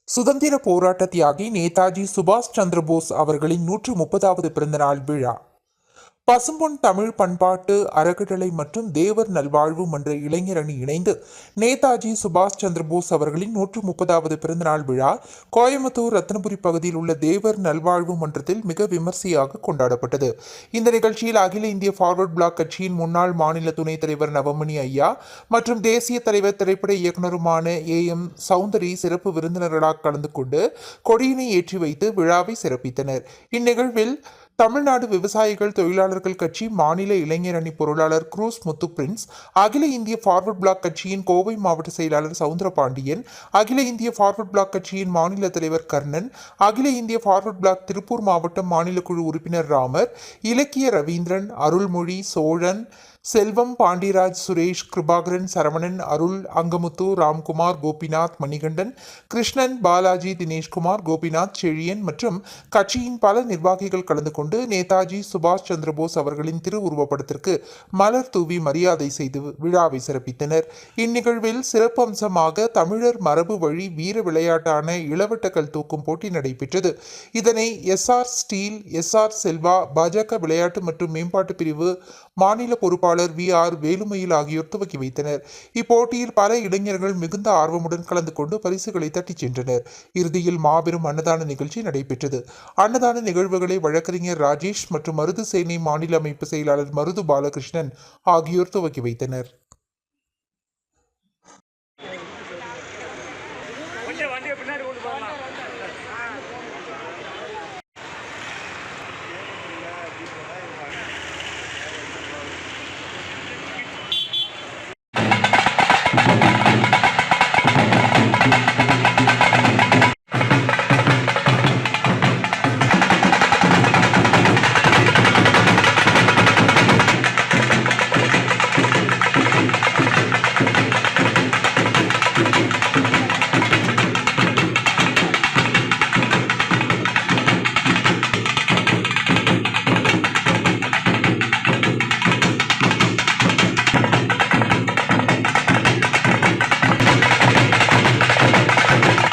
சுதந்திர போராட்ட தியாகி நேதாஜி சுபாஷ் சந்திர போஸ் அவர்களின் 130வது பிறந்தநாள் விழா பசும்பொன் தமிழ் பண்பாட்டு அறக்கட்டளை மற்றும் தேவர் நல்வாழ்வு மன்ற இளைஞர் அணி இணைந்து நேதாஜி சுபாஷ் சந்திர போஸ் அவர்களின் 130வது பிறந்தநாள் விழா கோயம்புத்தூர் ரத்னபுரி பகுதியில் உள்ள தேவர் நல்வாழ்வு மன்றத்தில் மிக விமர்சையாக கொண்டாடப்பட்டது. இந்த நிகழ்ச்சியில் அகில இந்திய ஃபார்வர்ட் பிளாக் கட்சியின் முன்னாள் மாநில துணைத் தலைவர் நவமணி ஐயா மற்றும் தேசிய தலைவர் திரைப்பட இயக்குநருமான AM சௌந்தரி சிறப்பு விருந்தினர்களாக கலந்து கொண்டு கொடியினை ஏற்றி வைத்து விழாவை சிறப்பித்தனர். இந்நிகழ்வில் தமிழ்நாடு விவசாயிகள் தொழிலாளர்கள் கட்சி மாநில இளைஞர் அணி பொருளாளர் குரூஸ் முத்து பிரின்ஸ், அகில இந்திய ஃபார்வர்ட் பிளாக் கட்சியின் கோவை மாவட்ட செயலாளர் சவுந்தரபாண்டியன், அகில இந்திய ஃபார்வர்ட் பிளாக் கட்சியின் மாநில தலைவர் கர்ணன், அகில இந்திய ஃபார்வர்ட் பிளாக் திருப்பூர் மாவட்டம் மாநில குழு உறுப்பினர் ராமர், இலக்கிய ரவீந்திரன், அருள்மொழி, சோழன், செல்வம், பாண்டியராஜ், சுரேஷ், கிருபாகரன், சரவணன், அருள், அங்கமுத்து, ராம்குமார், கோபிநாத், மணிகண்டன், கிருஷ்ணன், பாலாஜி, தினேஷ்குமார், கோபிநாத், செழியன் மற்றும் கட்சியின் பல நிர்வாகிகள் கலந்து கொண்டு நேதாஜி சுபாஷ் சந்திர போஸ் அவர்களின் திருவுருவப்படத்திற்கு மலர் தூவி மரியாதை செய்து விழாவை சிறப்பித்தனர். இந்நிகழ்வில் சிறப்பு அம்சமாக தமிழர் மரபு வழி வீர விளையாட்டான இளவட்டக்கல் தூக்கும் போட்டி நடைபெற்றது. இதனை SR ஸ்டீல், SR செல்வா, பாஜக விளையாட்டு மற்றும் மேம்பாட்டு பிரிவு மாநில பொறுப்பாளர் VR வேலுமயில் ஆகியோர் துவக்கி வைத்தனர். இப்போட்டியில் பல இளைஞர்கள் மிகுந்த ஆர்வமுடன் கலந்து கொண்டு பரிசுகளை தட்டிச் சென்றனர். இறுதியில் மாபெரும் அன்னதான நிகழ்ச்சி நடைபெற்றது. அன்னதான நிகழ்வுகளை வழக்கறிஞர் ராஜேஷ் மற்றும் மருது சேனை மாநில அமைப்பு செயலாளர் மருது பாலகிருஷ்ணன் ஆகியோர் துவக்கி வைத்தனர்.